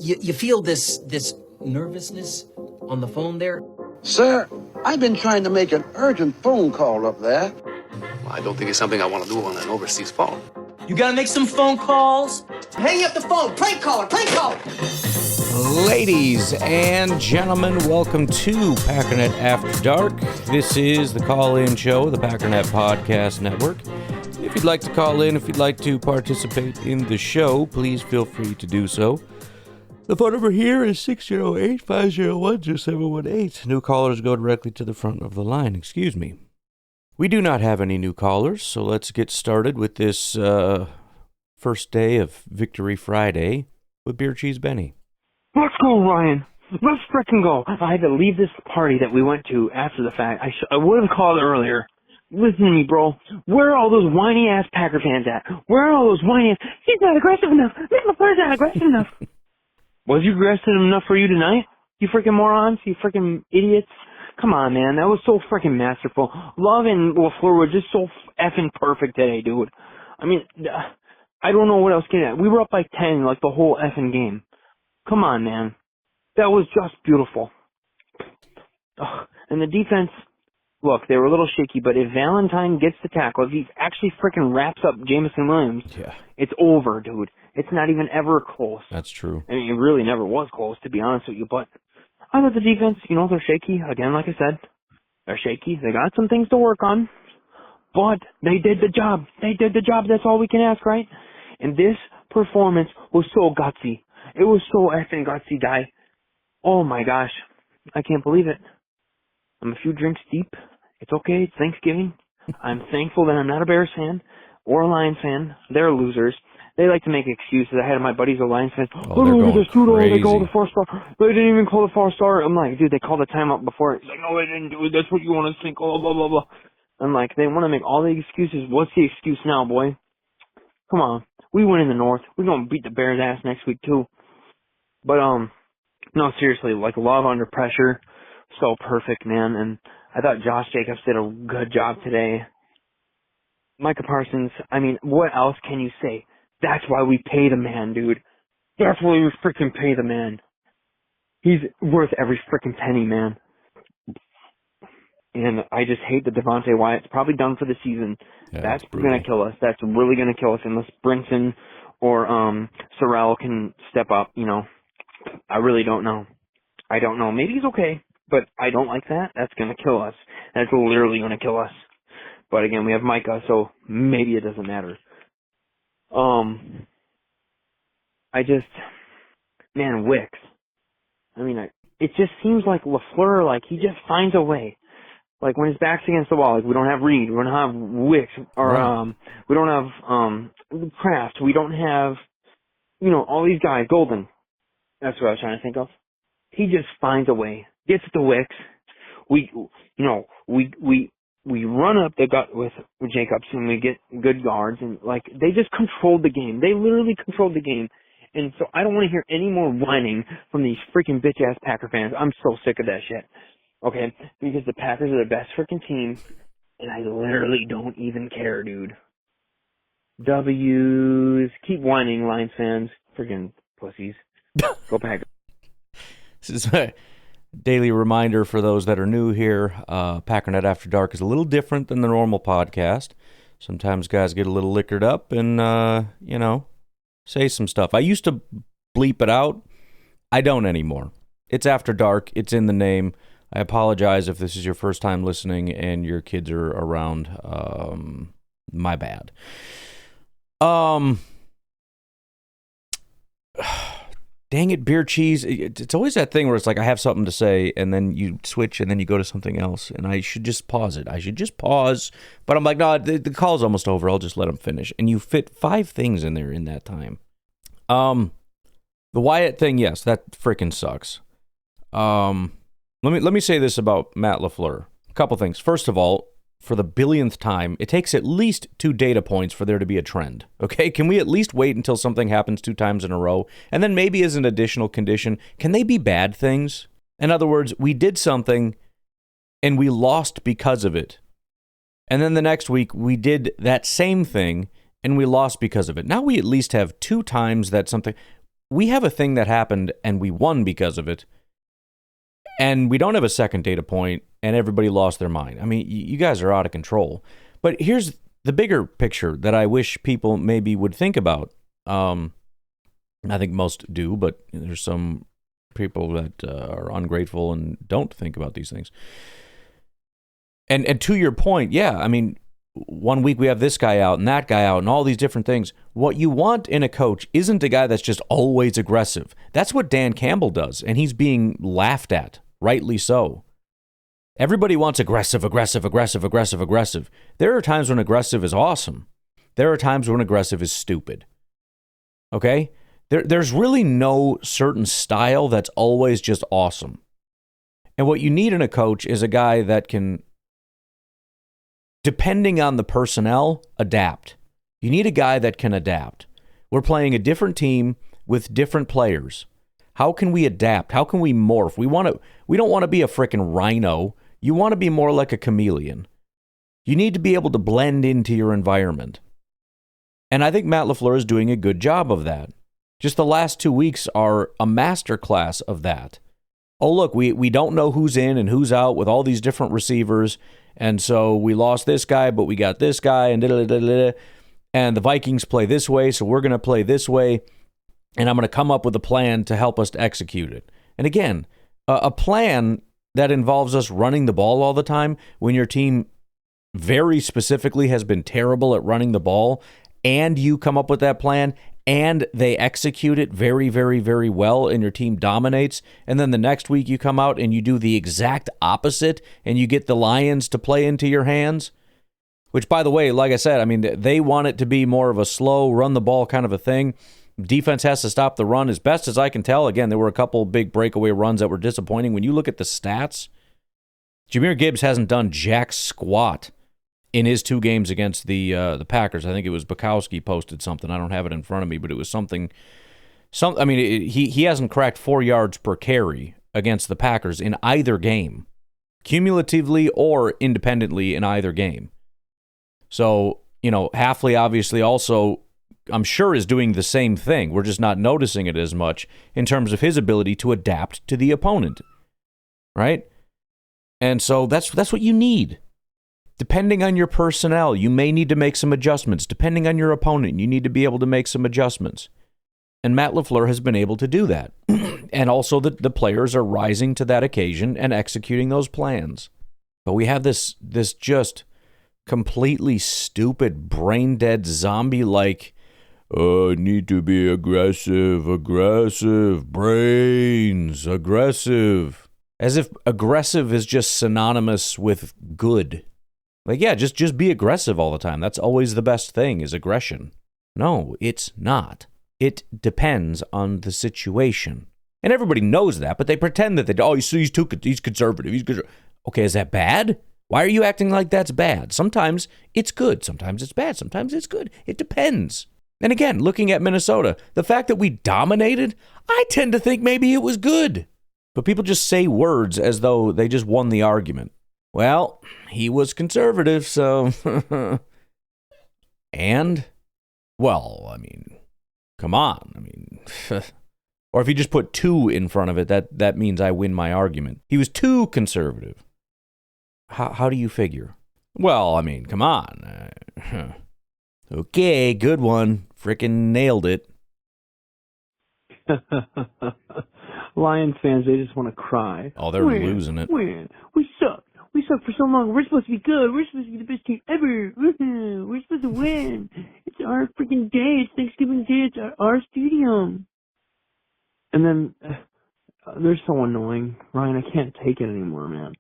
You feel this nervousness on the phone there? Sir, I've been trying to make an urgent phone call up there. Well, I don't think it's something I want to do on an overseas phone. You gotta make some phone calls. Hang up the phone. Prank caller. Ladies and gentlemen, welcome to Packernet After Dark. This is the call-in show of the Packernet Podcast Network. If you'd like to call in, if you'd like to participate in the show, please feel free to do so. The phone number here is 608-501-0718. New callers go directly to the front of the line. Excuse me. We do not have any new callers, so let's get started with this first day of Victory Friday with Beer Cheese Benny. Let's go, Ryan. Let's frickin' go. I had to leave this party that we went to after the fact. I would have called earlier. Listen to me, bro. Where are all those whiny-ass Packer fans at? Where are all those whiny-ass... He's not aggressive enough. Matt LaFleur's not aggressive enough. Was you aggressive enough for you tonight? You freaking morons? You freaking idiots? Come on, man. That was so freaking masterful. Love and LaFleur were just so effing perfect today, dude. I mean, I don't know what else can I... We were up by 10, like the whole effing game. Come on, man. That was just beautiful. Ugh. And the defense... Look, they were a little shaky, but if Valentine gets the tackle, if he actually freaking wraps up Jameson Williams, it's over, dude. It's not even ever close. That's true. I mean, it really never was close, to be honest with you, but I thought the defense, they're shaky. Again, like I said, they're shaky. They got some things to work on, but they did the job. They did the job. That's all we can ask, right? And this performance was so gutsy. It was so effing gutsy, guy. Oh, my gosh. I can't believe it. I'm a few drinks deep. It's okay. It's Thanksgiving. I'm thankful that I'm not a Bears fan or a Lions fan. They're losers. They like to make excuses. I had my buddies a Lions fan. Oh, they're going crazy. They called the 4-star. They didn't even call the 4-star. I'm like, dude, they called the timeout before. He's like, no, they didn't do it. That's what you want to think. Oh, blah, blah, blah. I'm like, they want to make all the excuses. What's the excuse now, boy? Come on. We win in the North. We're going to beat the Bears' ass next week, too. But, no, seriously, like, love under pressure. So perfect, man. And I thought Josh Jacobs did a good job today. Micah Parsons, I mean, what else can you say? That's why we pay the man, dude. That's why we freaking pay the man. He's worth every freaking penny, man. And I just hate that Devontae Wyatt's probably done for the season. Yeah, that's going to kill us. That's really going to kill us unless Brinson or Sorrell can step up, I really don't know. I don't know. Maybe he's okay. But I don't like that. That's going to kill us. That's literally going to kill us. But again, we have Micah, so maybe it doesn't matter. Wicks. I mean, it just seems like LaFleur, like, he just finds a way. Like, when his back's against the wall, like, we don't have Reed, we don't have Wicks, or, we don't have, Kraft, we don't have, all these guys, Golden. That's what I was trying to think of. He just finds a way. Gets the Wicks. We run up the gut with Jacobs and we get good guards and like they just controlled the game. They literally controlled the game. And so I don't want to hear any more whining from these freaking bitch ass Packer fans. I'm so sick of that shit. Okay? Because the Packers are the best freaking team and I literally don't even care, dude. W's. Keep whining, Lions fans. Freaking pussies. Go Packers. This is a daily reminder for those that are new here. Packernet After Dark is a little different than the normal podcast. Sometimes guys get a little liquored up and, say some stuff. I used to bleep it out. I don't anymore. It's After Dark. It's in the name. I apologize if this is your first time listening and your kids are around. My bad. Dang it, beer cheese. It's always that thing where it's like I have something to say, and then you switch, and then you go to something else, and I should just pause it. I should just pause, but I'm like, no, the call's almost over. I'll just let them finish. And you fit 5 things in there in that time. The Wyatt thing, yes, that freaking sucks. Let me say this about Matt LaFleur. A couple things. First of all, for the billionth time, it takes at least 2 data points for there to be a trend. Okay? Can we at least wait until something happens 2 times in a row? And then maybe as an additional condition, can they be bad things? In other words, we did something and we lost because of it. And then the next week, we did that same thing and we lost because of it. Now we at least have 2 times that something... we have a thing that happened and we won because of it, and we don't have a second data point, and everybody lost their mind. I mean, you guys are out of control. But here's the bigger picture that I wish people maybe would think about. I think most do, but there's some people that are ungrateful and don't think about these things. And to your point, yeah, I mean, 1 week we have this guy out and that guy out and all these different things. What you want in a coach isn't a guy that's just always aggressive. That's what Dan Campbell does, and he's being laughed at, rightly so. Everybody wants aggressive. There are times when aggressive is awesome. There are times when aggressive is stupid. Okay? There's really no certain style that's always just awesome. And what you need in a coach is a guy that can, depending on the personnel, adapt. You need a guy that can adapt. We're playing a different team with different players. How can we adapt? How can we morph? We don't want to be a frickin' rhino. You want to be more like a chameleon. You need to be able to blend into your environment. And I think Matt LaFleur is doing a good job of that. Just the last 2 weeks are a masterclass of that. Oh, look, we don't know who's in and who's out with all these different receivers. And so we lost this guy, but we got this guy, and and the Vikings play this way, so we're going to play this way, and I'm going to come up with a plan to help us to execute it. And again, a plan that involves us running the ball all the time when your team very specifically has been terrible at running the ball, and you come up with that plan, and they execute it very, very, very well, and your team dominates, and then the next week you come out and you do the exact opposite, and you get the Lions to play into your hands, which, by the way, like I said, I mean, they want it to be more of a slow, run-the-ball kind of a thing. Defense has to stop the run as best as I can tell. Again, there were a couple big breakaway runs that were disappointing. When you look at the stats, Jahmyr Gibbs hasn't done jack squat in his 2 games against the Packers. I think it was Bukowski posted something. I don't have it in front of me, but it was something. I mean, he hasn't cracked 4 yards per carry against the Packers in either game, cumulatively or independently in either game. So, Hafley obviously also, I'm sure, is doing the same thing. We're just not noticing it as much in terms of his ability to adapt to the opponent, right? And so that's what you need. Depending on your personnel, you may need to make some adjustments. Depending on your opponent, you need to be able to make some adjustments. And Matt LaFleur has been able to do that. And also the players are rising to that occasion and executing those plans. But we have this just completely stupid, brain-dead, zombie-like, I need to be aggressive, brains, aggressive. As if aggressive is just synonymous with good. Like, yeah, just be aggressive all the time. That's always the best thing, is aggression. No, it's not. It depends on the situation. And everybody knows that, but they pretend that he's conservative. Okay, is that bad? Why are you acting like that's bad? Sometimes it's good. Sometimes it's bad. Sometimes it's good. It depends. And again, looking at Minnesota, the fact that we dominated, I tend to think maybe it was good. But people just say words as though they just won the argument. Well, he was conservative, so... And? Well, I mean, come on. I mean... Or if you just put 2 in front of it, that means I win my argument. He was too conservative. How do you figure? Well, I mean, come on. Okay, good one. Frickin' nailed it. Lions fans, they just want to cry. Oh, they're losing it. We suck. We suck for so long. We're supposed to be good. We're supposed to be the best team ever. We're supposed to win. It's our freaking day. It's Thanksgiving Day. It's our stadium. And then they're so annoying. Ryan, I can't take it anymore, man.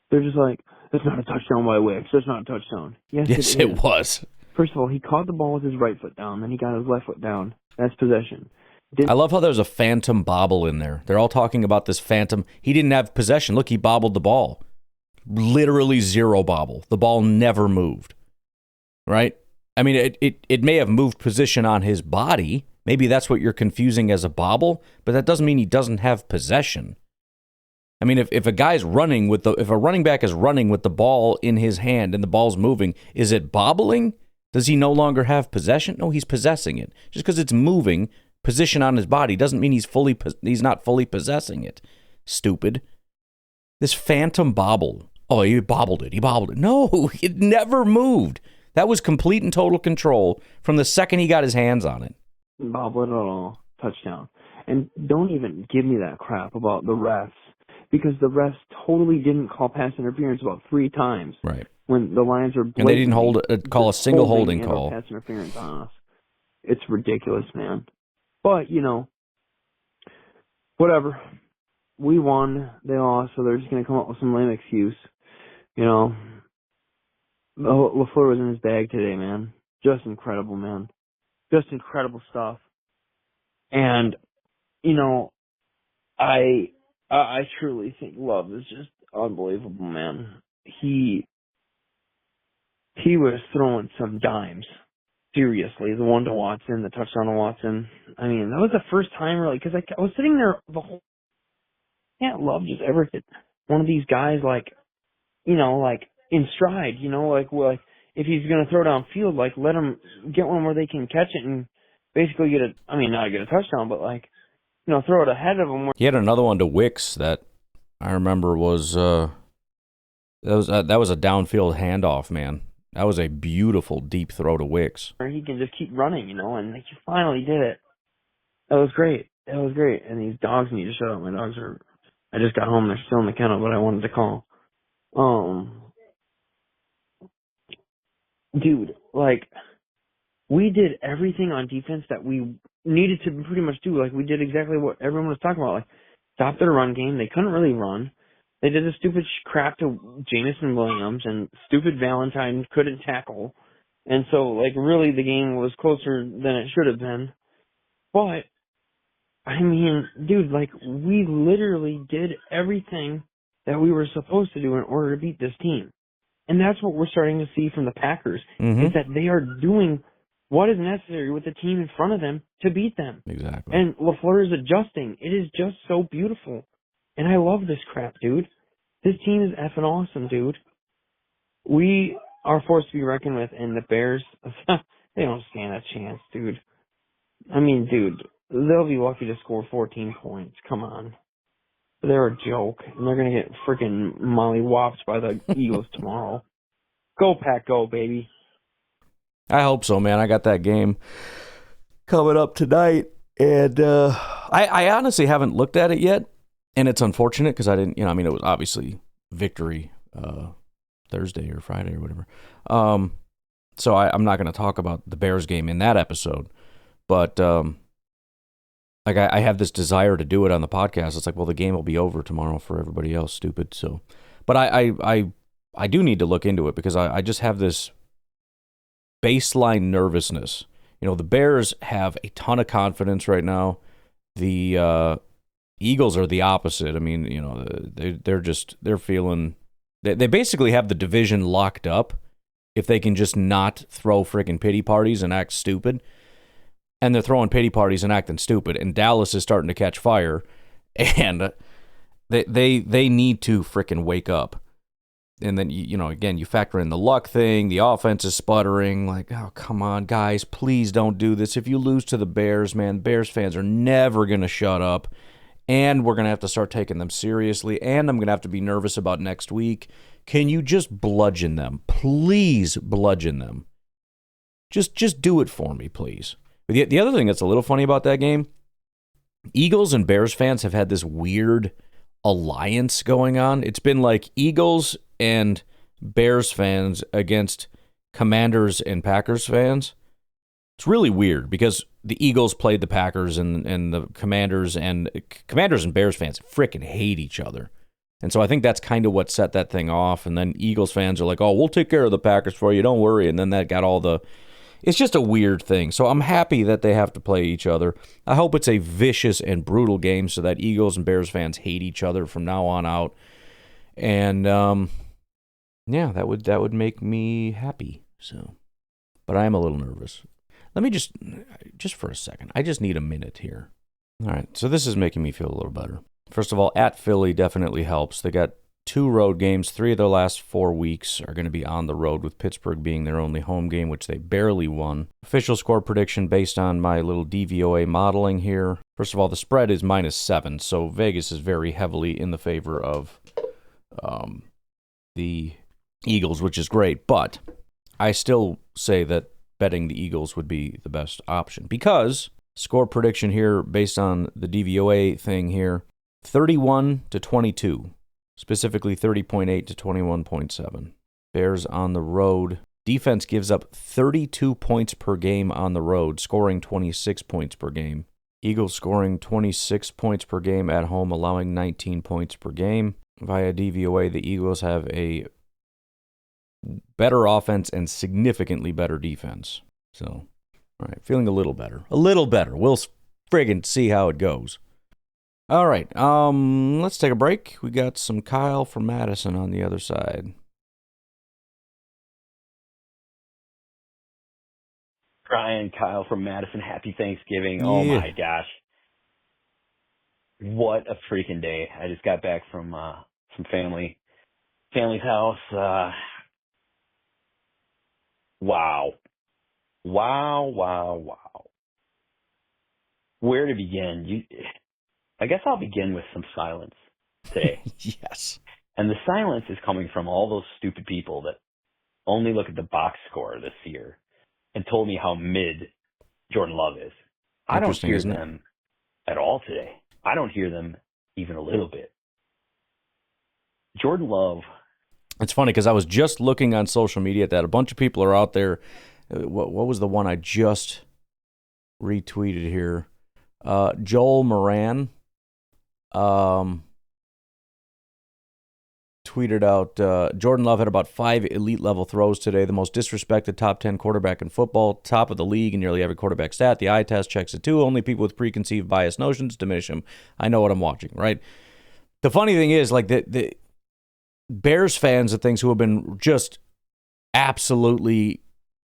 They're just like, that's not a touchdown by Wicks. That's not a touchdown. Yes, it was. First of all, he caught the ball with his right foot down. Then he got his left foot down. That's possession. I love how there's a phantom bobble in there. They're all talking about this phantom. He didn't have possession. Look, he bobbled the ball. Literally 0 bobble. The ball never moved. Right? I mean, it may have moved position on his body. Maybe that's what you're confusing as a bobble, but that doesn't mean he doesn't have possession. I mean, if a guy's running if a running back is running with the ball in his hand and the ball's moving, is it bobbling? Does he no longer have possession? No, he's possessing it. Just because it's moving, position on his body doesn't mean he's not fully possessing it. Stupid. This phantom bobble. Oh, he bobbled it. He bobbled it. No, it never moved. That was complete and total control from the second he got his hands on it. Bobble it at all. Touchdown. And don't even give me that crap about the refs, because the refs totally didn't call pass interference about 3 times. Right. When the Lions are and they didn't call a single holding call. Pass interference on us. It's ridiculous, man. But, you know, whatever. We won. They lost, so they're just going to come up with some lame excuse. You know, LaFleur was in his bag today, man. Just incredible, man. Just incredible stuff. And, you know, I truly think Love is just unbelievable, man. He was throwing some dimes. Seriously, the one to Watson, the touchdown to Watson. I mean, that was the first time really, because I was sitting there the whole. Can't Love just ever hit one of these guys like, you know, like in stride, you know, like if he's gonna throw downfield, like let him get one where they can catch it and basically not get a touchdown, but like, you know, throw it ahead of him. He had another one to Wicks that I remember was that was a downfield handoff, man. That was a beautiful deep throw to Wicks. He can just keep running, you know, and like, you finally did it. That was great. That was great. And these dogs need to shut up. My dogs are. I just got home. They're still in the kennel, but I wanted to call. Dude, like, we did everything on defense that we needed to pretty much do. Like, we did exactly what everyone was talking about. Like, stopped their run game. They couldn't really run. They did the stupid crap to Jamison Williams, and stupid Valentine couldn't tackle. And so, like, really the game was closer than it should have been. But, I mean, dude, like, we literally did everything that we were supposed to do in order to beat this team. And that's what we're starting to see from the Packers, is that they are doing what is necessary with the team in front of them to beat them. Exactly. And LaFleur is adjusting. It is just so beautiful. And I love this crap, dude. This team is effing awesome, dude. We are forced to be reckoned with, and the Bears, they don't stand a chance, dude. I mean, dude, they'll be lucky to score 14 points. Come on. They're a joke, and they're going to get freaking molly-whopped by the Eagles tomorrow. Go, Pack, go, baby. I hope so, man. I got that game coming up tonight, and I honestly haven't looked at it yet, and it's unfortunate because I didn't, it was obviously victory Thursday or Friday or whatever. So I'm not going to talk about the Bears game in that episode, but I have this desire to do it on the podcast. It's like, well, the game will be over tomorrow for everybody else, stupid. So, but I do need to look into it because I just have this baseline nervousness. The Bears have a ton of confidence right now. The Eagles are the opposite. I mean, they're feeling they basically have the division locked up if they can just not throw freaking pity parties and act stupid. And they're throwing pity parties and acting stupid, and Dallas is starting to catch fire, and they need to freaking wake up. And then, again, you factor in the luck thing, the offense is sputtering, like, oh, come on, guys, please don't do this. If you lose to the Bears, man, Bears fans are never going to shut up, and we're going to have to start taking them seriously, and I'm going to have to be nervous about next week. Can you just bludgeon them? Please bludgeon them. Just do it for me, please. The other thing that's a little funny about that game, Eagles and Bears fans have had this weird alliance going on. It's been like Eagles and Bears fans against Commanders and Packers fans. It's really weird because the Eagles played the Packers and the Commanders and Bears fans freaking hate each other. And so I think that's kind of what set that thing off. And then Eagles fans are like, oh, we'll take care of the Packers for you, don't worry. And then that got all the... It's just a weird thing. So I'm happy that they have to play each other. I hope it's a vicious and brutal game so that Eagles and Bears fans hate each other from now on out. And yeah, that would make me happy. So, but I am a little nervous. Let me just for a second. I just need a minute here. All right. So this is making me feel a little better. First of all, at Philly definitely helps. They got 2 road games. 3 of their last 4 weeks are going to be on the road, with Pittsburgh being their only home game, which they barely won. Official score prediction based on my little DVOA modeling here. First of all, the spread is -7, so Vegas is very heavily in the favor of the Eagles, which is great. But I still say that betting the Eagles would be the best option, because score prediction here based on the DVOA thing here, 31-22, specifically 30.8 to 21.7. Bears on the road. Defense gives up 32 points per game on the road, scoring 26 points per game. Eagles scoring 26 points per game at home, allowing 19 points per game. Via DVOA, the Eagles have a better offense and significantly better defense. So, all right, feeling a little better. A little better. We'll friggin' see how it goes. All right, let's take a break. We got some Kyle from Madison on the other side. Ryan, Kyle from Madison, happy Thanksgiving. Yeah. Oh my gosh. What a freaking day. I just got back from family's house. Wow. Where to begin? I guess I'll begin with some silence today. Yes. And the silence is coming from all those stupid people that only look at the box score this year and told me how mid Jordan Love is. I don't hear them at all today. I don't hear them even a little bit. Jordan Love. It's funny because I was just looking on social media at that. A bunch of people are out there. What was the one I just retweeted here? Joel Moran tweeted out, Jordan Love had about 5 elite-level throws today, the most disrespected top 10 quarterback in football, top of the league in nearly every quarterback stat. The eye test checks it too. Only people with preconceived bias notions diminish him. I know what I'm watching, right? The funny thing is, like, the Bears fans and things who have been just absolutely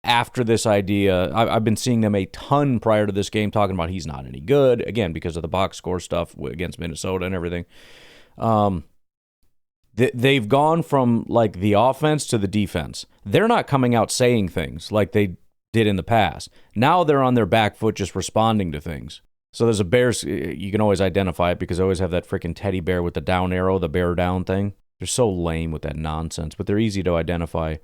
after this idea, I've been seeing them a ton prior to this game talking about he's not any good, again, because of the box score stuff against Minnesota and everything. They've gone from, like, the offense to the defense. They're not coming out saying things like they did in the past. Now they're on their back foot just responding to things. So there's a Bears, you can always identify it because I always have that freaking teddy bear with the down arrow, the bear down thing. They're so lame with that nonsense, but they're easy to identify.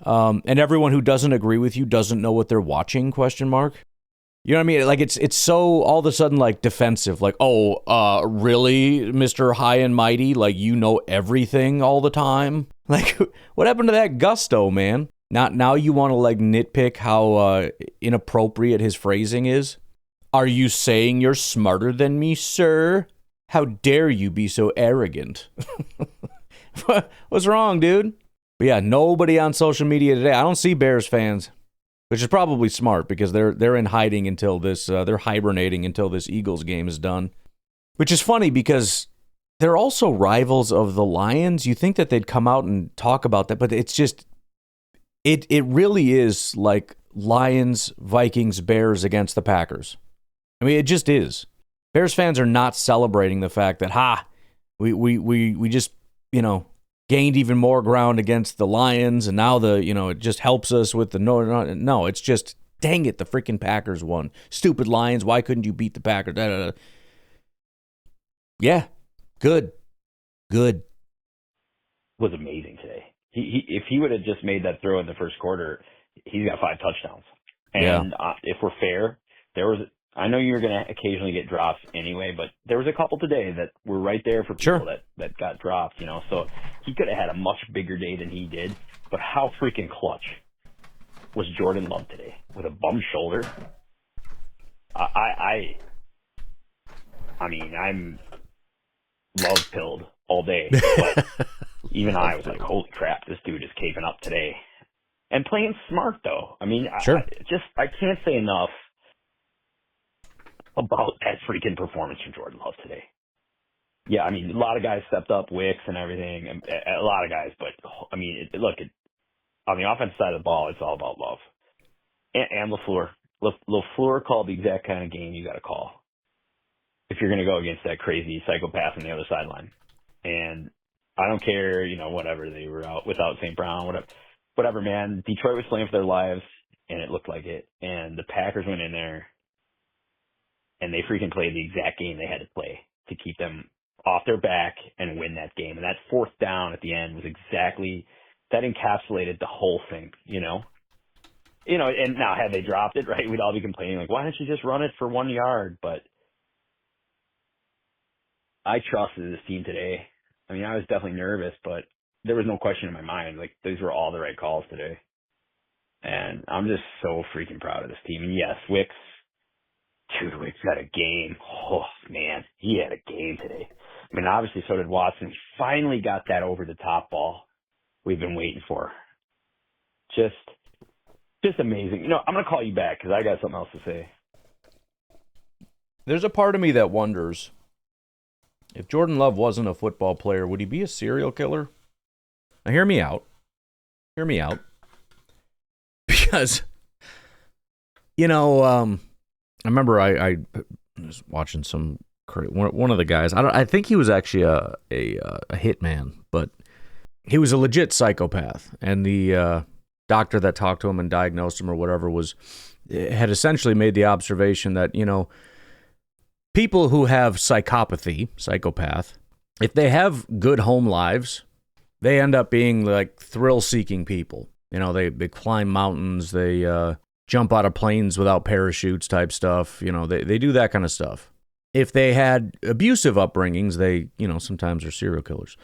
And everyone who doesn't agree with you doesn't know what they're watching, question mark. You know what I mean? Like, it's so all of a sudden, like, defensive. Like, oh, really, Mr. High and Mighty? Like, you know everything all the time? Like, what happened to that gusto, man? Now you want to, like, nitpick how inappropriate his phrasing is? Are you saying you're smarter than me, sir? How dare you be so arrogant? What's wrong, dude? But yeah, nobody on social media today. I don't see Bears fans, which is probably smart because they're in hiding until this. They're hibernating until this Eagles game is done. Which is funny because they're also rivals of the Lions. You think that they'd come out and talk about that, but it's just it really is like Lions, Vikings, Bears against the Packers. I mean, it just is. Bears fans are not celebrating the fact that we just, gained even more ground against the Lions, and now it just helps us with the no, it's just, dang it, the freaking Packers won. Stupid Lions, why couldn't you beat the Packers? Da, da, da. Yeah, good. Was amazing today. If he would have just made that throw in the first quarter, he's got 5 touchdowns. And if we're fair, I know you're going to occasionally get drops anyway, but there was a couple today that were right there for people that got dropped, so he could have had a much bigger day than he did. But how freaking clutch was Jordan Love today with a bum shoulder? I mean, I'm love pilled all day, but even I was like, holy crap, this dude is caving up today. And playing smart, though. I mean, I can't say enough about that freaking performance from Jordan Love today. Yeah, I mean, a lot of guys stepped up, Wicks and everything, a lot of guys, but, I mean, on the offensive side of the ball, it's all about Love. And LaFleur. LaFleur called the exact kind of game you got to call if you're going to go against that crazy psychopath on the other sideline. And I don't care, whatever, they were out without St. Brown, whatever, man. Detroit was playing for their lives, and it looked like it. And the Packers went in there, and they freaking played the exact game they had to play to keep them off their back and win that game. And that fourth down at the end was that encapsulated the whole thing, and now had they dropped it, right, we'd all be complaining, like, why didn't you just run it for 1 yard? But I trusted this team today. I mean, I was definitely nervous, but there was no question in my mind. Like, these were all the right calls today. And I'm just so freaking proud of this team. And yes, Wicks had a game. Oh, man, he had a game today. I mean, obviously so did Watson. He finally got that over the top ball we've been waiting for. Just amazing. I'm going to call you back because I got something else to say. There's a part of me that wonders, if Jordan Love wasn't a football player, would he be a serial killer? Now, hear me out. Because, I remember I was watching one of the guys. I think he was actually a hitman, but he was a legit psychopath. And the doctor that talked to him and diagnosed him or whatever had essentially made the observation that, people who have psychopath, if they have good home lives, they end up being like thrill-seeking people. They climb mountains, they jump out of planes without parachutes type stuff. They do that kind of stuff. If they had abusive upbringings, they, sometimes are serial killers.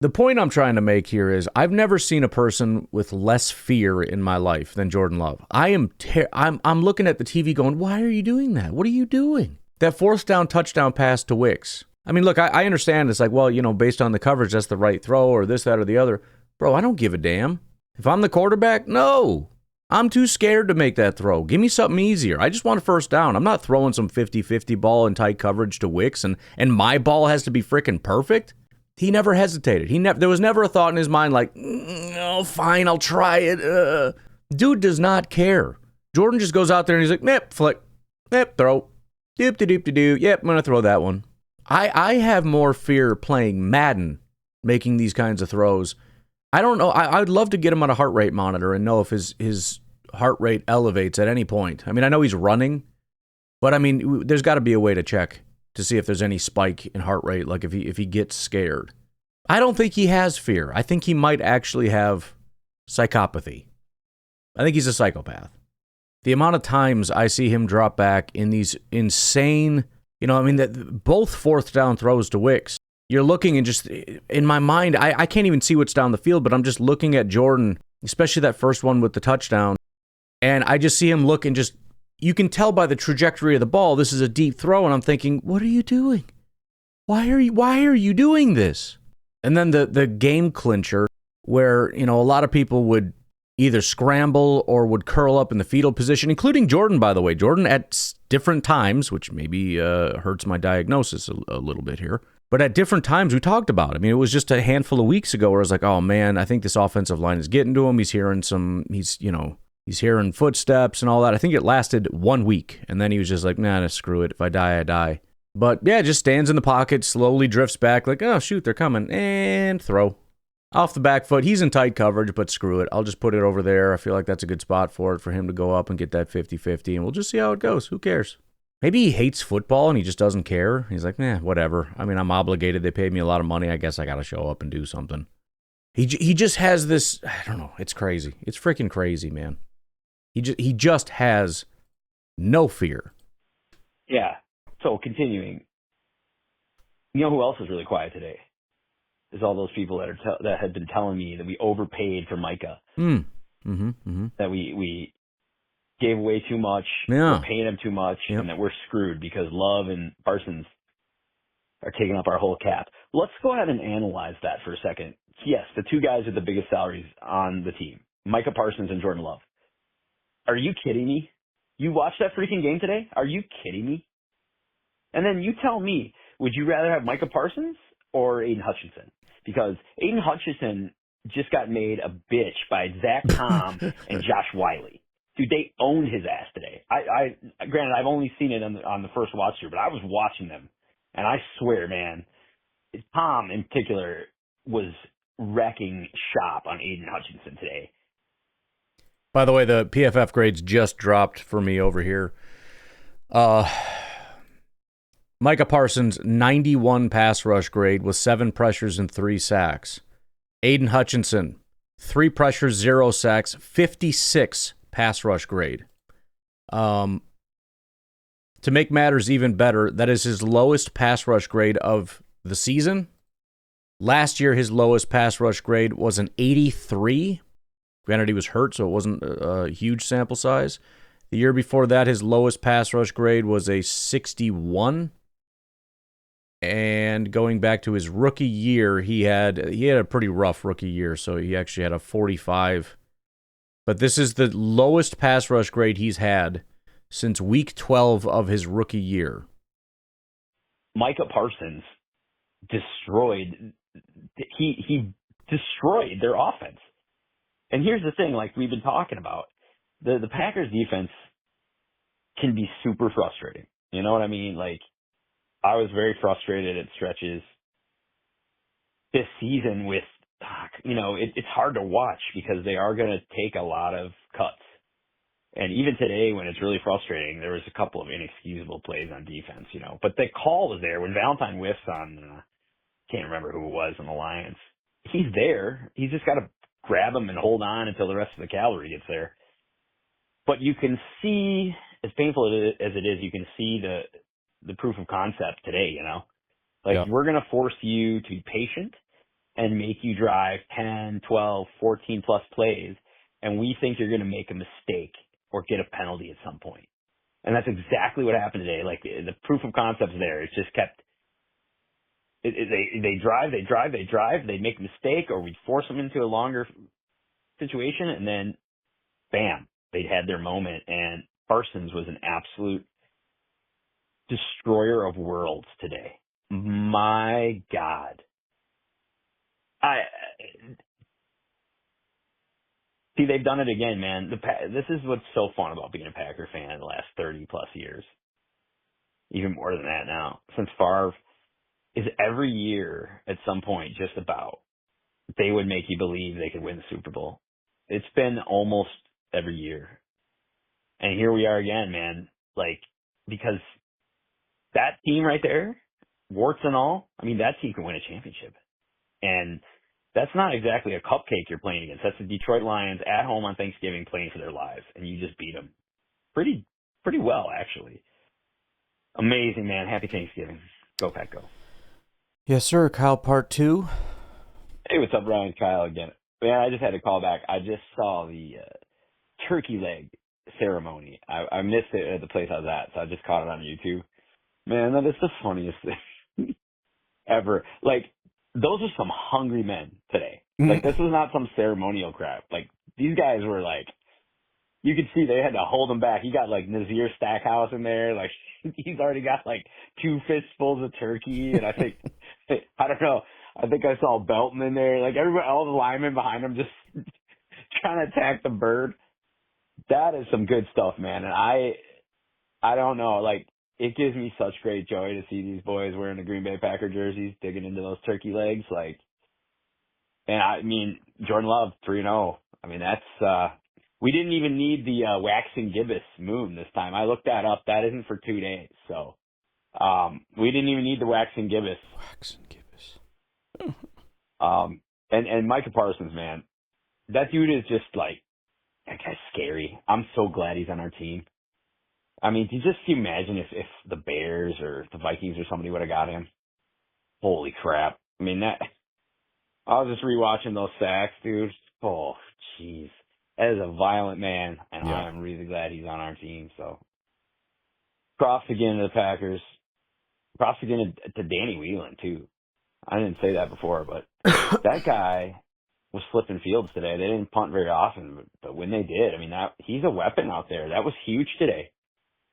The point I'm trying to make here is I've never seen a person with less fear in my life than Jordan Love. I'm looking at the TV going, why are you doing that? What are you doing? That fourth down touchdown pass to Wicks. I mean, look, I understand it's like, well, based on the coverage, that's the right throw or this, that, or the other. Bro, I don't give a damn. If I'm the quarterback, no. I'm too scared to make that throw. Give me something easier. I just want a first down. I'm not throwing some 50-50 ball in tight coverage to Wicks, and my ball has to be freaking perfect. He never hesitated. There was never a thought in his mind like, no, fine, I'll try it. Dude does not care. Jordan just goes out there and he's like, nip, flick, nip, throw. Doop-de-doop-de-doo. Yep, I'm going to throw that one. I have more fear playing Madden, making these kinds of throws. I don't know. I'd love to get him on a heart rate monitor and know if his heart rate elevates at any point. I mean, I know he's running, but I mean, there's got to be a way to check to see if there's any spike in heart rate, like if he gets scared. I don't think he has fear. I think he might actually have psychopathy. I think he's a psychopath. The amount of times I see him drop back in these insane, both fourth down throws to Wicks, you're looking and just, in my mind, I can't even see what's down the field, but I'm just looking at Jordan, especially that first one with the touchdown, and I just see him look and just, you can tell by the trajectory of the ball, this is a deep throw, and I'm thinking, what are you doing? Why are you doing this? And then the game clincher, where, a lot of people would either scramble or would curl up in the fetal position, including Jordan, by the way. Jordan at different times, which maybe hurts my diagnosis a little bit here, but at different times we talked about it. I mean, it was just a handful of weeks ago where I was like, oh man, I think this offensive line is getting to him. He's hearing he's hearing footsteps and all that. I think it lasted 1 week, and then he was just like, nah, screw it. If I die, I die. But yeah, just stands in the pocket, slowly drifts back, like, oh shoot, they're coming, and throw. Off the back foot, he's in tight coverage, but screw it. I'll just put it over there. I feel like that's a good spot for him to go up and get that 50-50, and we'll just see how it goes. Who cares? Maybe he hates football and he just doesn't care. He's like, whatever. I mean, I'm obligated. They paid me a lot of money. I guess I got to show up and do something. He just has this, I don't know. It's crazy. It's freaking crazy, man. He just has no fear. Yeah. So continuing, you know who else is really quiet today? Is all those people that had been telling me that we overpaid for Micah. That we gave away too much, we're paying him too much, and that we're screwed because Love and Parsons are taking up our whole cap. Let's go ahead and analyze that for a second. Yes, the two guys with the biggest salaries on the team, Micah Parsons and Jordan Love. Are you kidding me? You watched that freaking game today? Are you kidding me? And then you tell me, would you rather have Micah Parsons or Aiden Hutchinson? Because Aiden Hutchinson just got made a bitch by Zach Tom and Josh Wiley. Dude, they owned his ass today. I granted, I've only seen it on the first watch through, but I was watching them, and I swear, man, Tom in particular, was wrecking shop on Aiden Hutchinson today. By the way, the PFF grades just dropped for me over here. Micah Parsons, 91 pass rush grade with 7 pressures and 3 sacks. Aiden Hutchinson, 3 pressures, 0 sacks, 56 pass rush grade. To make matters even better, that is his lowest pass rush grade of the season. Last year, his lowest pass rush grade was an 83. Granted, he was hurt, so it wasn't a huge sample size. The year before that, his lowest pass rush grade was a 61. And going back to his rookie year, he had a pretty rough rookie year, so he actually had a 45. But this is the lowest pass rush grade he's had since week 12 of his rookie year. Micah Parsons destroyed. He destroyed their offense. And here's the thing, like we've been talking about, the Packers defense can be super frustrating. You know what I mean? Like, I was very frustrated at stretches this season with, it's hard to watch because they are going to take a lot of cuts. And even today, when it's really frustrating, there was a couple of inexcusable plays on defense, But the call was there when Valentine whiffs on, can't remember who it was on the Lions. He's there. He's just got to grab him and hold on until the rest of the cavalry gets there. But you can see, as painful as it is, you can see the proof of concept today, We're going to force you to be patient and make you drive 10, 12, 14 plus plays. And we think you're going to make a mistake or get a penalty at some point. And that's exactly what happened today. Like the proof of concept's there. It's just kept, they drive, they make a mistake, or we'd force them into a longer situation, and then bam, they'd had their moment. And Parsons was an absolute destroyer of worlds today. My God. See, they've done it again, man. This is what's so fun about being a Packer fan in the last 30 plus years. Even more than that now. Since Favre, is every year at some point just about they would make you believe they could win the Super Bowl. It's been almost every year. And here we are again, man. Like, because that team right there, warts and all, that team can win a championship. And that's not exactly a cupcake you're playing against. That's the Detroit Lions at home on Thanksgiving playing for their lives. And you just beat them pretty well, actually. Amazing, man. Happy Thanksgiving. Go, Pack, go. Yes, sir. Kyle, part 2. Hey, what's up, Ryan? Kyle again. Man, I just had to call back. I just saw the turkey leg ceremony. I missed it at the place I was at, so I just caught it on YouTube. Man, that is the funniest thing ever. Like, those are some hungry men today. Like, this was not some ceremonial crap. Like, these guys were like, you could see they had to hold him back. You got like Nazir Stackhouse in there. Like, he's already got like 2 fistfuls of turkey. And I think, I don't know, I think I saw Belton in there. Like, everybody, all the linemen behind him just trying to attack the bird. That is some good stuff, man. And I don't know, like, it gives me such great joy to see these boys wearing the Green Bay Packer jerseys, digging into those turkey legs. Like, and Jordan Love, 3-0. That's, we didn't even need the waxing gibbous moon this time. I looked that up. That isn't for 2 days. So, we didn't even need the waxing gibbous. Waxing gibbous. And Micah Parsons, man, that dude is just like, that guy's scary. I'm so glad he's on our team. Do you just imagine if the Bears or the Vikings or somebody would have got him? Holy crap. I was just rewatching those sacks, dude. Oh, jeez. That is a violent man, and yeah. I'm really glad he's on our team. So, props again to the Packers. Props again to Danny Whelan, too. I didn't say that before, but that guy was flipping fields today. They didn't punt very often, but when they did, he's a weapon out there. That was huge today.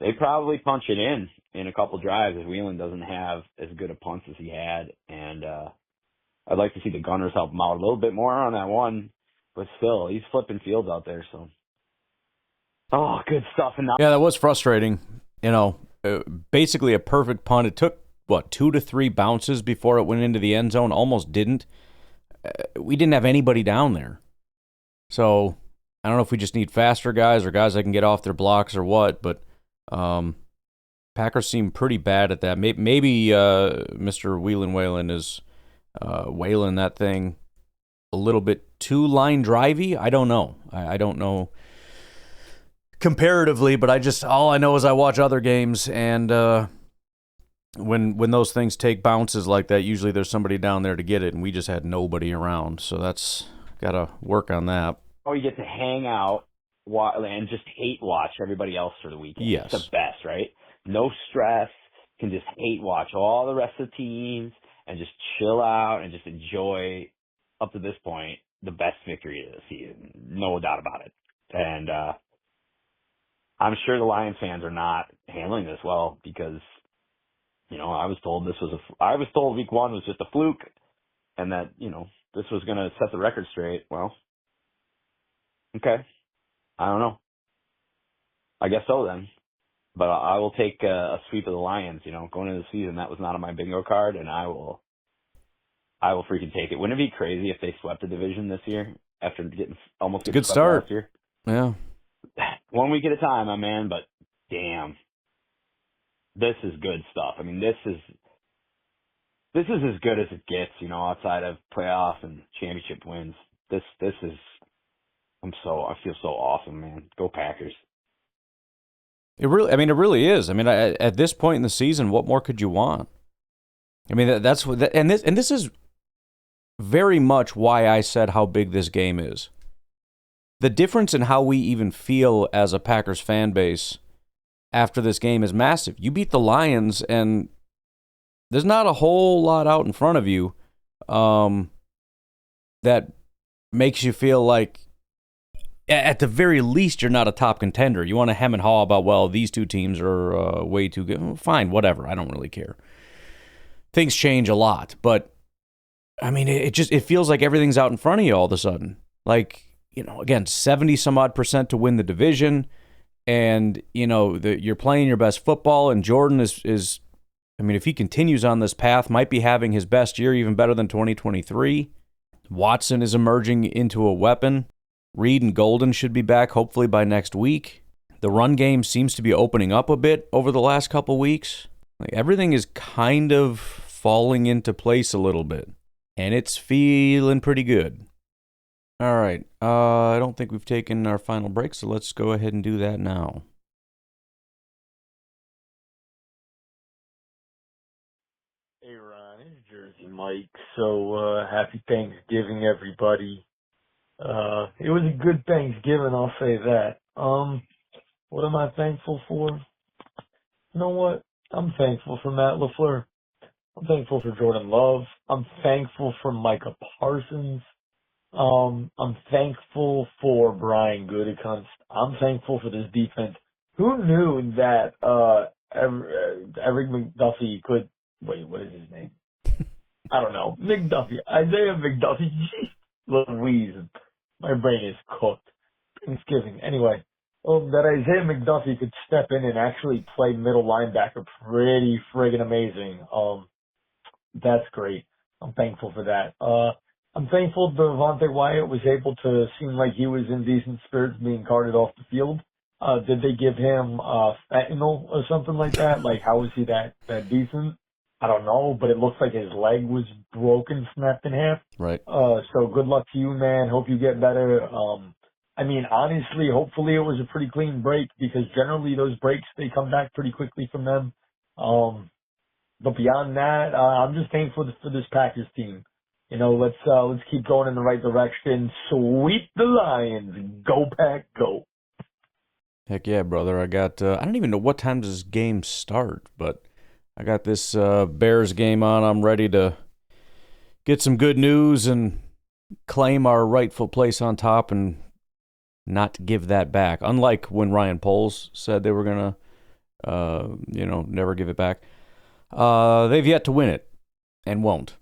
They probably punch it in a couple drives if Whelan doesn't have as good a punts as he had. And I'd like to see the Gunners help him out a little bit more on that one. But still, he's flipping fields out there. So, good stuff. And yeah, that was frustrating. Basically a perfect punt. It took, 2 to 3 bounces before it went into the end zone? Almost didn't. we didn't have anybody down there. So I don't know if we just need faster guys or guys that can get off their blocks or what, but Packers seem pretty bad at that. Maybe Mr. Whelan is whaling that thing a little bit too line drivey. I don't know. I don't know comparatively, but all I know is I watch other games, and when those things take bounces like that, usually there's somebody down there to get it, and we just had nobody around. So that's got to work on that. Oh, you get to hang out and just hate watch everybody else for the weekend. Yes. It's the best, right? No stress. Can just hate watch all the rest of the teams and just chill out and just enjoy, up to this point, the best victory of the season. No doubt about it. And I'm sure the Lions fans are not handling this well because, I was told week 1 was just a fluke and that, this was going to set the record straight. Well, okay. I don't know. I guess so then. But I will take a sweep of the Lions, going into the season. That was not on my bingo card, and I will freaking take it. Wouldn't it be crazy if they swept the division this year after almost getting good start last year? Yeah. 1 week at a time, my man, but damn. This is good stuff. I mean, this is as good as it gets, outside of playoff and championship wins. This is I feel so awesome, man. Go Packers. It really is. I mean, at this point in the season, what more could you want? I mean, that's what, and this is very much why I said how big this game is. The difference in how we even feel as a Packers fan base after this game is massive. You beat the Lions, and there's not a whole lot out in front of you that makes you feel like, at the very least, you're not a top contender. You want to hem and haw about, well, these two teams are way too good. Fine, whatever. I don't really care. Things change a lot, but I mean, it feels like everything's out in front of you all of a sudden. Like, again, 70-some-odd% to win the division, and you're playing your best football. And Jordan is, I mean, if he continues on this path, might be having his best year, even better than 2023. Watson is emerging into a weapon. Reed and Golden should be back hopefully by next week. The run game seems to be opening up a bit over the last couple weeks. Like, everything is kind of falling into place a little bit, and it's feeling pretty good. All right, I don't think we've taken our final break, so let's go ahead and do that now. Hey Ron, it's Jersey Mike. So happy Thanksgiving, everybody. It was a good Thanksgiving, I'll say that. What am I thankful for? You know what? I'm thankful for Matt LaFleur. I'm thankful for Jordan Love. I'm thankful for Micah Parsons. I'm thankful for Brian Gutekunst. I'm thankful for this defense. Who knew that Eric McDuffie could... Wait, what is his name? I don't know. McDuffie. Isaiah McDuffie. Jeez Louise. My brain is cooked. Thanksgiving. Anyway, that Isaiah McDuffie could step in and actually play middle linebacker pretty friggin' amazing. That's great. I'm thankful for that. I'm thankful Devontae Wyatt was able to seem like he was in decent spirits being carted off the field. Did they give him fentanyl or something like that? Like, how was he that decent? I don't know, but it looks like his leg was broken, snapped in half. Right. So good luck to you, man. Hope you get better. I mean, honestly, hopefully it was a pretty clean break because generally those breaks, they come back pretty quickly from them. But beyond that, I'm just thankful for this Packers team. Let's keep going in the right direction. Sweep the Lions. Go Pack, go. Heck yeah, brother. I don't even know what time does this game start, but I got this Bears game on. I'm ready to get some good news and claim our rightful place on top and not give that back. Unlike when Ryan Poles said they were going to, never give it back. They've yet to win it and won't.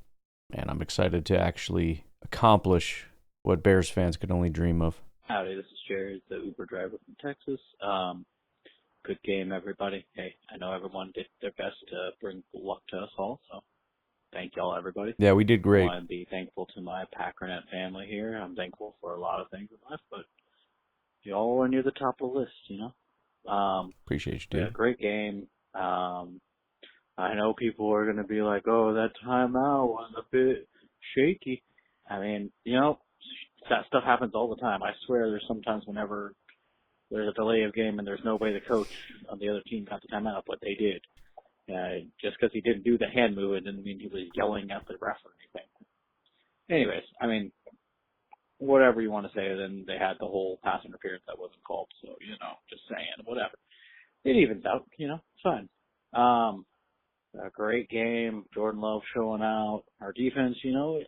And I'm excited to actually accomplish what Bears fans could only dream of. Howdy, this is Jared, the Uber driver from Texas. Good game, everybody. Hey, I know everyone did their best to bring luck to us all, so thank y'all, everybody. Yeah, we did I great. want to be thankful to my Packernet family here. I'm thankful for a lot of things in life, but y'all are near the top of the list, you know? Appreciate you, Yeah, dude. great game. I know people are going to be like, oh, that timeout was a bit shaky. I mean, you know, that stuff happens all the time. I swear there's sometimes whenever there's a delay of game and there's no way the coach on the other team got the timeout, but they did. Just because he didn't do the hand move, it didn't mean he was yelling at the ref or anything. Anyways, I mean, whatever you want to say, then they had the whole pass interference that wasn't called, so, you know, just saying, whatever. It evens out, you know, it's fine. A great game, Jordan Love showing out. Our defense, you know,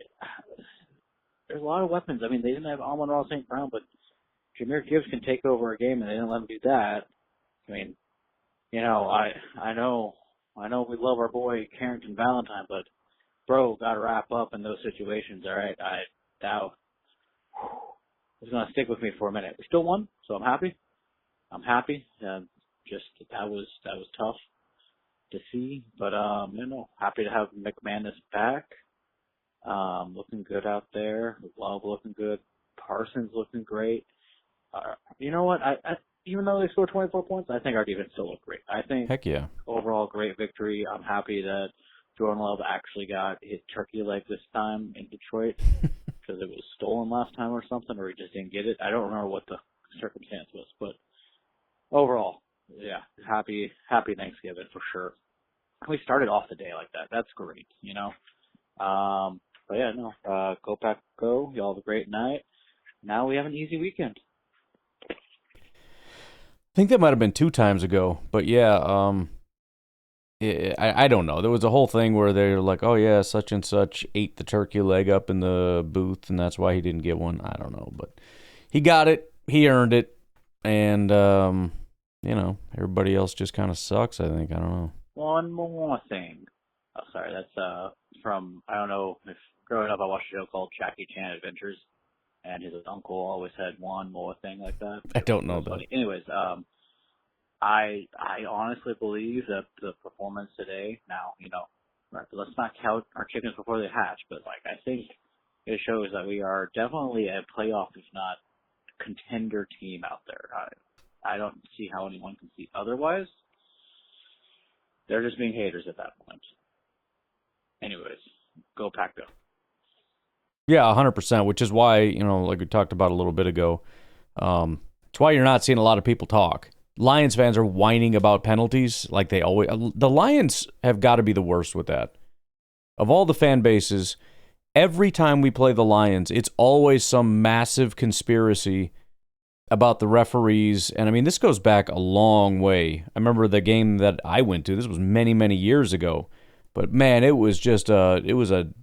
there's a lot of weapons. I mean, they didn't have Amon-Ra St. Brown, but Jahmyr Gibbs can take over a game, and they didn't let him do that. I mean, you know, I know we love our boy Carrington Valentine, but bro, got to wrap up in those situations. All right, that was gonna stick with me for a minute. We still won, so I'm happy. Just that was tough to see, but you know, happy to have McManus back. Looking good out there. Love looking good. Parsons looking great. You know what? I even though they scored 24 points, I think our defense still looked great. I think Heck yeah. overall great victory. I'm happy that Jordan Love actually got his turkey leg this time in Detroit because it was stolen last time or something, or he just didn't get it. I don't remember what the circumstance was, but overall, yeah, happy Thanksgiving for sure. We started off the day like that. That's great, you know. But yeah, no, go Pack, go. Y'all have a great night. Now we have an easy weekend. I think that might have been 2 times ago, but yeah, I don't know. There was a whole thing where they're like, oh yeah, such and such ate the turkey leg up in the booth, and that's why he didn't get one. I don't know, but he got it. He earned it, and you know, everybody else just kind of sucks. I think. I don't know. One more thing. Oh, sorry, that's from, I don't know if growing up I watched a show called Jackie Chan Adventures, and his uncle always had one more thing like that. I don't know that. Funny. Anyways, I honestly believe that the performance today, now, you know, let's not count our chickens before they hatch, but like I think it shows that we are definitely a playoff, if not contender team out there. I don't see how anyone can see otherwise. They're just being haters at that point. Anyways, go Pack, go. Yeah, 100%, which is why, you know, like we talked about a little bit ago, it's why you're not seeing a lot of people talk. Lions fans are whining about penalties like they always. The Lions have got to be the worst with that. Of all the fan bases, every time we play the Lions, it's always some massive conspiracy about the referees. And I mean, this goes back a long way. I remember the game that I went to. This was many, many years ago. But man, it was just a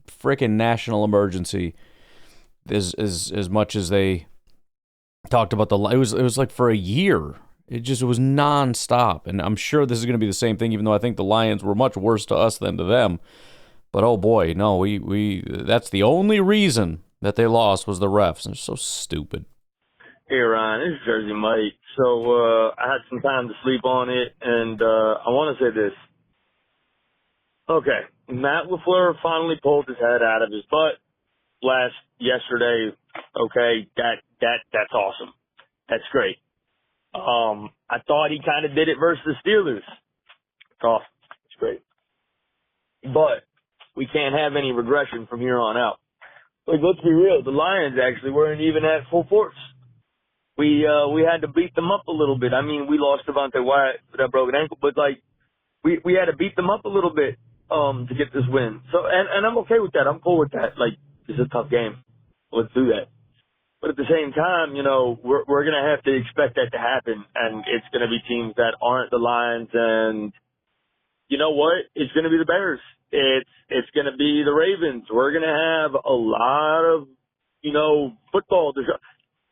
freaking national emergency. As much as they talked about it was like for a year. It was nonstop, and I'm sure this is going to be the same thing. Even though I think the Lions were much worse to us than to them, but oh boy, no, we that's the only reason that they lost was the refs. They're so stupid. Hey, Ryan, this is Jersey Mike. So I had some time to sleep on it, and I want to say this. Okay, Matt LaFleur finally pulled his head out of his butt yesterday. Okay, that's awesome. That's great. I thought he kind of did it versus the Steelers. Oh, it's great. But we can't have any regression from here on out. Like, let's be real. The Lions actually weren't even at full force. We had to beat them up a little bit. I mean, we lost Devontae Wyatt with that broken ankle, but like, we had to beat them up a little bit, to get this win. So, and I'm okay with that. I'm cool with that. Like, it's a tough game. Let's do that. But at the same time, you know, we're going to have to expect that to happen, and it's going to be teams that aren't the Lions, and you know what? It's going to be the Bears. It's going to be the Ravens. We're going to have a lot of, you know, football.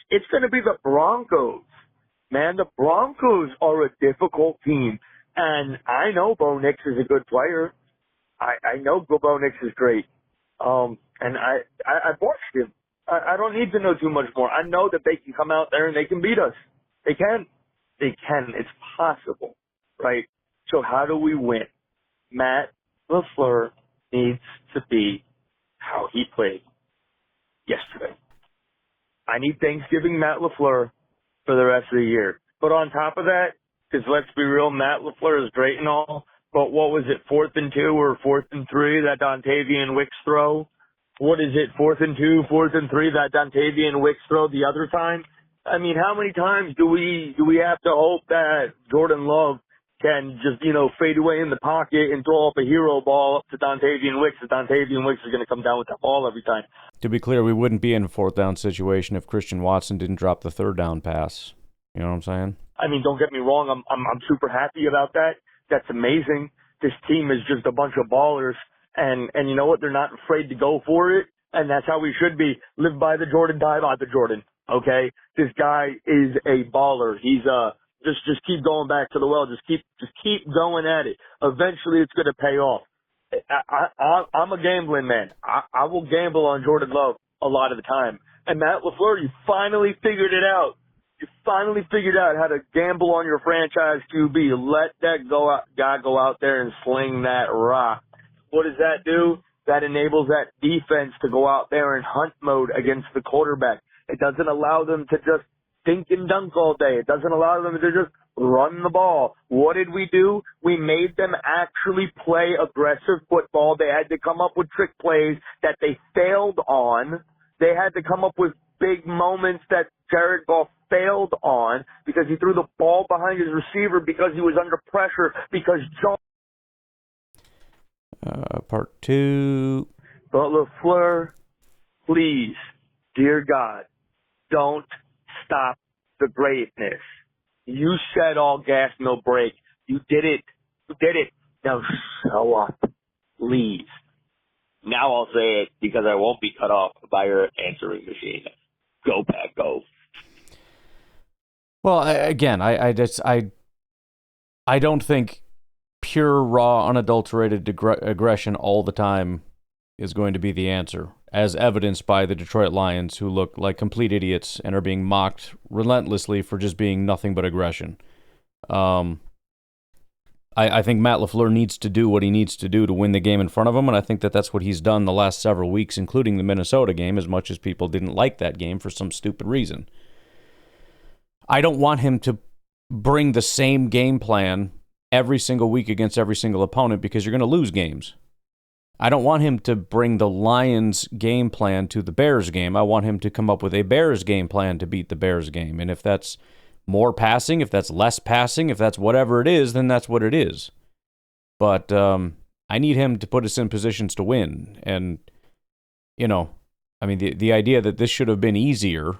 It's going to be the Broncos. Man, the Broncos are a difficult team, and I know Bo Nix is a good player. I know Bo Nix is great, and I've watched him. I don't need to know too much more. I know that they can come out there and they can beat us. They can. It's possible, right? So how do we win? Matt LaFleur needs to be how he played yesterday. I need Thanksgiving Matt LaFleur for the rest of the year. But on top of that, because let's be real, Matt LaFleur is great and all, but what was it, 4th and 2 or 4th and 3, that Dontavian Wicks throw? What is it, 4th and 2, 4th and 3, that Dontavian Wicks throw the other time? I mean, how many times do we have to hope that Jordan Love can just, fade away in the pocket and throw up a hero ball up to Dontavian Wicks, and Dontavian Wicks is going to come down with that ball every time? To be clear, we wouldn't be in a 4th down situation if Christian Watson didn't drop the 3rd down pass. You know what I'm saying? I mean, don't get me wrong. I'm super happy about that. That's amazing. This team is just a bunch of ballers, and you know what? They're not afraid to go for it, and that's how we should be. Live by the Jordan, die by the Jordan. Okay, this guy is a baller. He's just keep going back to the well. Just keep going at it. Eventually, it's going to pay off. I'm a gambling man. I will gamble on Jordan Love a lot of the time. And Matt LaFleur, you finally figured it out. You finally figured out how to gamble on your franchise QB. Let that guy go out there and sling that rock. What does that do? That enables that defense to go out there in hunt mode against the quarterback. It doesn't allow them to just think and dunk all day. It doesn't allow them to just run the ball. What did we do? We made them actually play aggressive football. They had to come up with trick plays that they failed on. They had to come up with big moments that Jared Goff failed on because he threw the ball behind his receiver because he was under pressure because John... Part 2. But LaFleur, please, dear God, don't stop the greatness. You said all gas, no brake. You did it. You did it. Now show up, please. Now I'll say it because I won't be cut off by your answering machine. Go, Pack, go. Well, I don't think pure, raw, unadulterated aggression all the time is going to be the answer, as evidenced by the Detroit Lions, who look like complete idiots and are being mocked relentlessly for just being nothing but aggression. I think Matt LaFleur needs to do what he needs to do to win the game in front of him, and I think that that's what he's done the last several weeks, including the Minnesota game, as much as people didn't like that game for some stupid reason. I don't want him to bring the same game plan every single week against every single opponent because you're going to lose games. I don't want him to bring the Lions game plan to the Bears game. I want him to come up with a Bears game plan to beat the Bears game. And if that's more passing, if that's less passing, if that's whatever it is, then that's what it is. But I need him to put us in positions to win. And, the idea that this should have been easier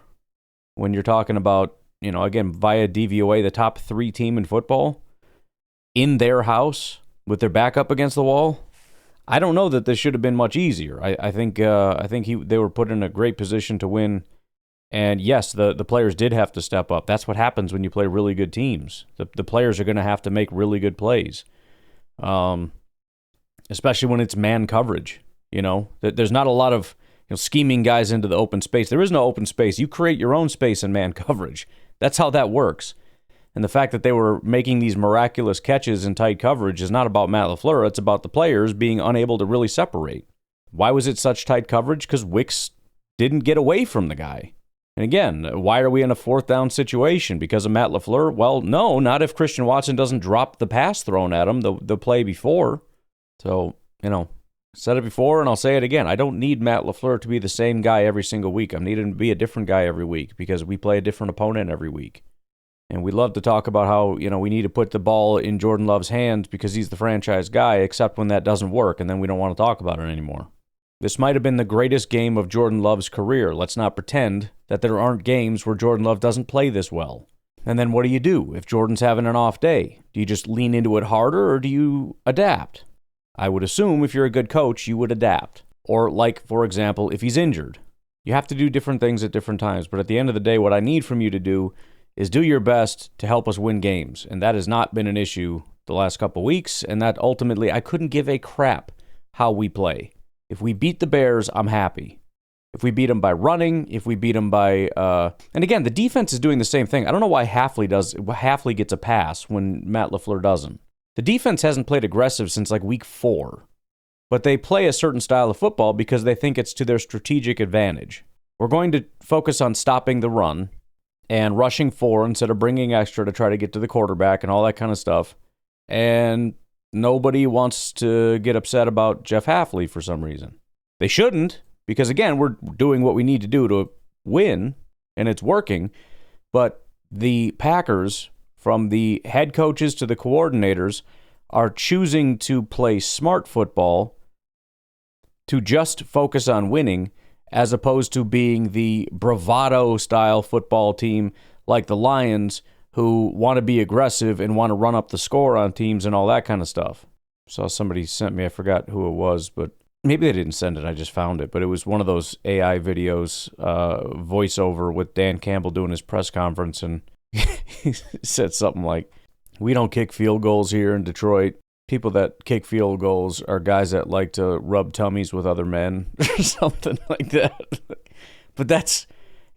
when you're talking about, again, via DVOA, the top 3 team in football, in their house with their back up against the wall, I don't know that this should have been much easier. I think they were put in a great position to win. And yes, the players did have to step up. That's what happens when you play really good teams. The players are going to have to make really good plays, especially when it's man coverage. There's not a lot of scheming guys into the open space. There is no open space. You create your own space in man coverage. That's how that works. And the fact that they were making these miraculous catches in tight coverage is not about Matt LaFleur. It's about the players being unable to really separate. Why was it such tight coverage? Because Wicks didn't get away from the guy. And again, why are we in a 4th down situation? Because of Matt LaFleur? Well, no, not if Christian Watson doesn't drop the pass thrown at him the play before. So, said it before and I'll say it again. I don't need Matt LaFleur to be the same guy every single week. I need him to be a different guy every week because we play a different opponent every week. And we love to talk about how, we need to put the ball in Jordan Love's hands because he's the franchise guy, except when that doesn't work, and then we don't want to talk about it anymore. This might have been the greatest game of Jordan Love's career. Let's not pretend that there aren't games where Jordan Love doesn't play this well. And then what do you do if Jordan's having an off day? Do you just lean into it harder or do you adapt? I would assume if you're a good coach, you would adapt. Or like, for example, if he's injured. You have to do different things at different times. But at the end of the day, what I need from you to do is do your best to help us win games. And that has not been an issue the last couple weeks. And that ultimately, I couldn't give a crap how we play. If we beat the Bears, I'm happy. If we beat them by running, if we beat them by... and again, the defense is doing the same thing. I don't know why Hafley gets a pass when Matt LaFleur doesn't. The defense hasn't played aggressive since like week 4. but they play a certain style of football because they think it's to their strategic advantage. We're going to focus on stopping the run and rushing 4 instead of bringing extra to try to get to the quarterback and all that kind of stuff. And nobody wants to get upset about Jeff Hafley for some reason. They shouldn't, because, again, we're doing what we need to do to win, and it's working. But the Packers, from the head coaches to the coordinators, are choosing to play smart football to just focus on winning, as opposed to being the bravado-style football team like the Lions, who want to be aggressive and want to run up the score on teams and all that kind of stuff. Saw somebody sent me, I forgot who it was, but maybe they didn't send it, I just found it. But it was one of those AI videos, voiceover with Dan Campbell doing his press conference, and he said something like, "We don't kick field goals here in Detroit. People that kick field goals are guys that like to rub tummies with other men," or something like that. But that's,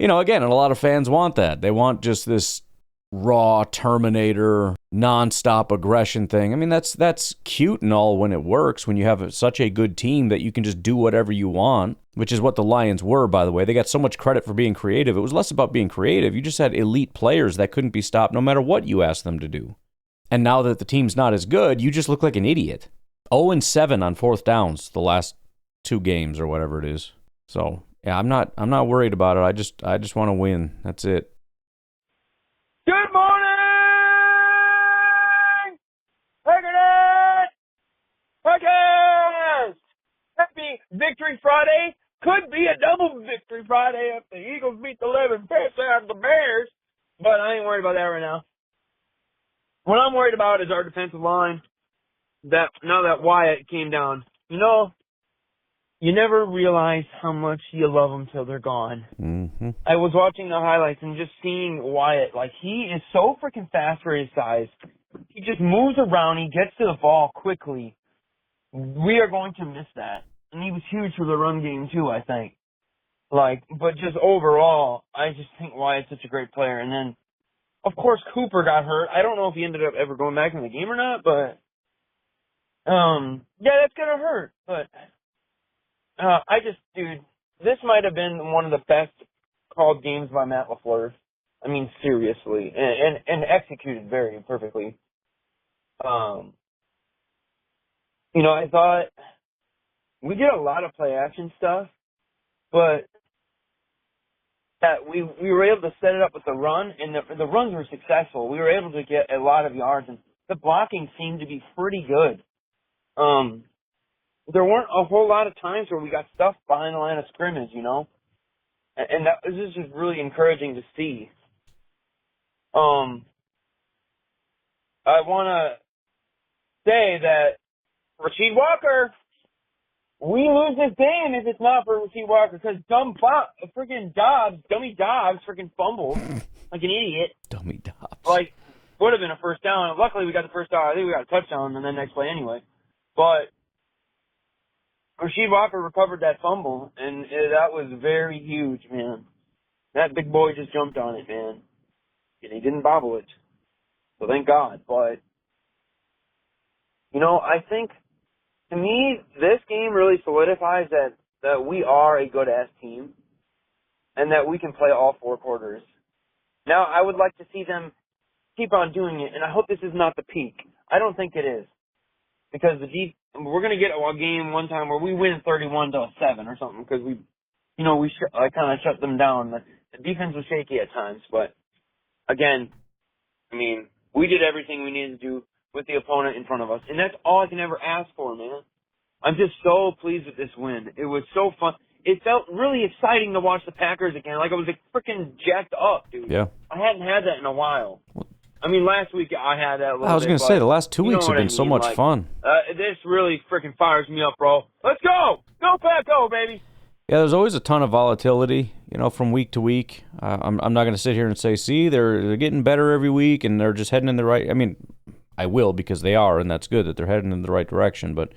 again, and a lot of fans want that. They want just this raw Terminator, nonstop aggression thing. I mean, that's cute and all when it works, when you have such a good team that you can just do whatever you want, which is what the Lions were, by the way. They got so much credit for being creative. It was less about being creative. You just had elite players that couldn't be stopped no matter what you asked them to do. And now that the team's not as good, you just look like an idiot. 0-7 on 4th downs the last 2 games or whatever it is. So, yeah, I'm not worried about it. I just want to win. That's it. Good morning! Packernet! Podcast! Happy Victory Friday. Could be a double Victory Friday if the Eagles beat the 11 piss out of the Bears. But I ain't worried about that right now. What I'm worried about is our defensive line. Now that Wyatt came down. You never realize how much you love them till they're gone. Mm-hmm. I was watching the highlights and just seeing Wyatt. Like, he is so freaking fast for his size. He just moves around. He gets to the ball quickly. We are going to miss that. And he was huge for the run game, too, I think. But just overall, I just think Wyatt's such a great player. And then, of course, Cooper got hurt. I don't know if he ended up ever going back in the game or not, but, yeah, that's going to hurt. But, dude, this might have been one of the best called games by Matt LaFleur. I mean, seriously. And executed very perfectly. I thought we did a lot of play action stuff, but that we were able to set it up with the run, and the runs were successful. We were able to get a lot of yards, and the blocking seemed to be pretty good. There weren't a whole lot of times where we got stuffed behind the line of scrimmage, and that was just really encouraging to see. I want to say that Rasheed Walker, we lose this game if it's not for Rasheed Walker, because dummy Dobbs freaking fumbled like an idiot. Dummy Dobbs. Would have been a first down. Luckily, we got the first down. I think we got a touchdown in the next play anyway. But Rasheed Walker recovered that fumble, and that was very huge, man. That big boy just jumped on it, man. And he didn't bobble it. So thank God. But, I think, to me, this game really solidifies that we are a good-ass team and that we can play all 4 quarters. Now, I would like to see them keep on doing it, and I hope this is not the peak. I don't think it is. Because we're going to get a game one time where we win 31-7 or something, because we kind of shut them down. The defense was shaky at times, but again, we did everything we needed to do with the opponent in front of us, and that's all I can ever ask for, man. I'm just so pleased with this win. It was so fun. It felt really exciting to watch the Packers again. Like I was freaking jacked up, dude. Yeah. I hadn't had that in a while. Last week I had that a little bit. I was going to say, the last 2 weeks have been so much fun. This really freaking fires me up, bro. Let's go! Go, Pack, go, baby! Yeah, there's always a ton of volatility, from week to week. I'm not going to sit here and say, see, they're getting better every week, and they're just heading in the right... I will, because they are, and that's good that they're heading in the right direction. But,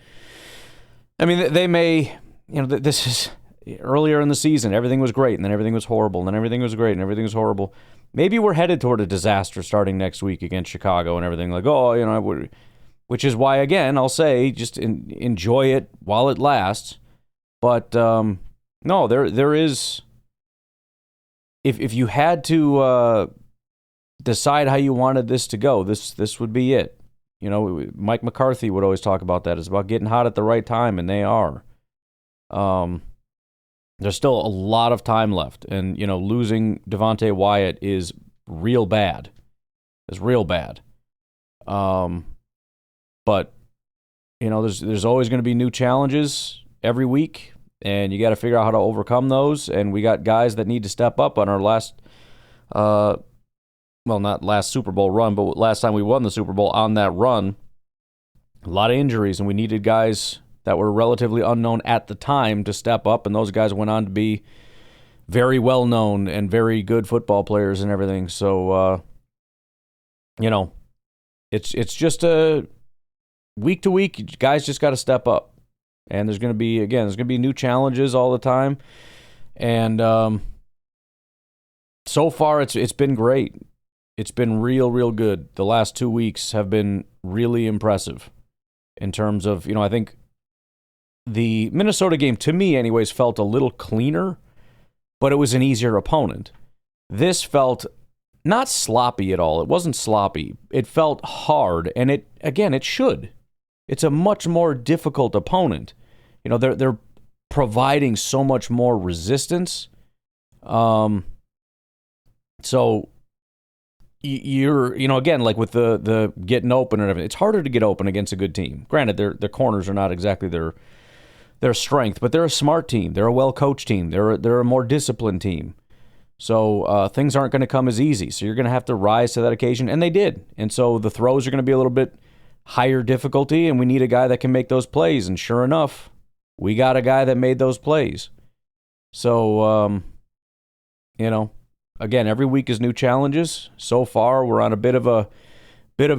they may... this is... Earlier in the season, everything was great, and then everything was horrible, and then everything was great, and everything was horrible. Maybe we're headed toward a disaster starting next week against Chicago and everything. We're which is why, again, I'll say just enjoy it while it lasts. But no, there is. If you had to decide how you wanted this to go, this would be it. You know, Mike McCarthy would always talk about that. It's about getting hot at the right time, and they are. There's still a lot of time left, and you know, losing Devontae Wyatt is real bad. It's real bad. But you know, there's always going to be new challenges every week, and you got to figure out how to overcome those. And we got guys that need to step up on our last, well, not last Super Bowl run, but last time we won the Super Bowl. On that run, a lot of injuries, and we needed guys that were relatively unknown at the time to step up, and those guys went on to be very well known and very good football players and everything. So, you know, it's just a week to week. Guys just got to step up, and there's going to be new challenges all the time, and so far it's been great. It's been real good. The last 2 weeks have been really impressive in terms of, you know, I think the Minnesota game, to me anyways, felt a little cleaner, but it was an easier opponent. This felt not sloppy at all. It wasn't sloppy. It felt hard, and it should. It's a much more difficult opponent. You know, they're providing so much more resistance. So you're, you know, again, like with the getting open and everything, it's harder to get open against a good team. Granted, their corners are not exactly their strength, but they're a smart team. They're a well-coached team. They're a more disciplined team. So things aren't going to come as easy. So you're going to have to rise to that occasion, and they did. And so the throws are going to be a little bit higher difficulty, and we need a guy that can make those plays. And sure enough, we got a guy that made those plays. So, you know, again, every week is new challenges. So far, we're on a bit of a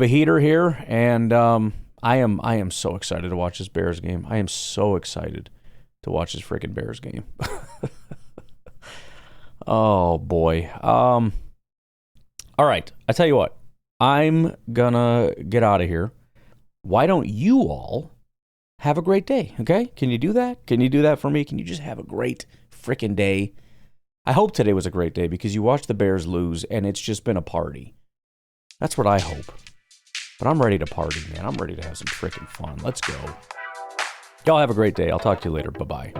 heater here, and I am so excited to watch this Bears game. I am so excited to watch this freaking Bears game. Oh boy. All right. I tell you what. I'm gonna get out of here. Why don't you all have a great day? Okay? Can you do that? Can you do that for me? Can you just have a great freaking day? I hope today was a great day because you watched the Bears lose and it's just been a party. That's what I hope. But I'm ready to party, man. I'm ready to have some freaking fun. Let's go. Y'all have a great day. I'll talk to you later. Bye-bye.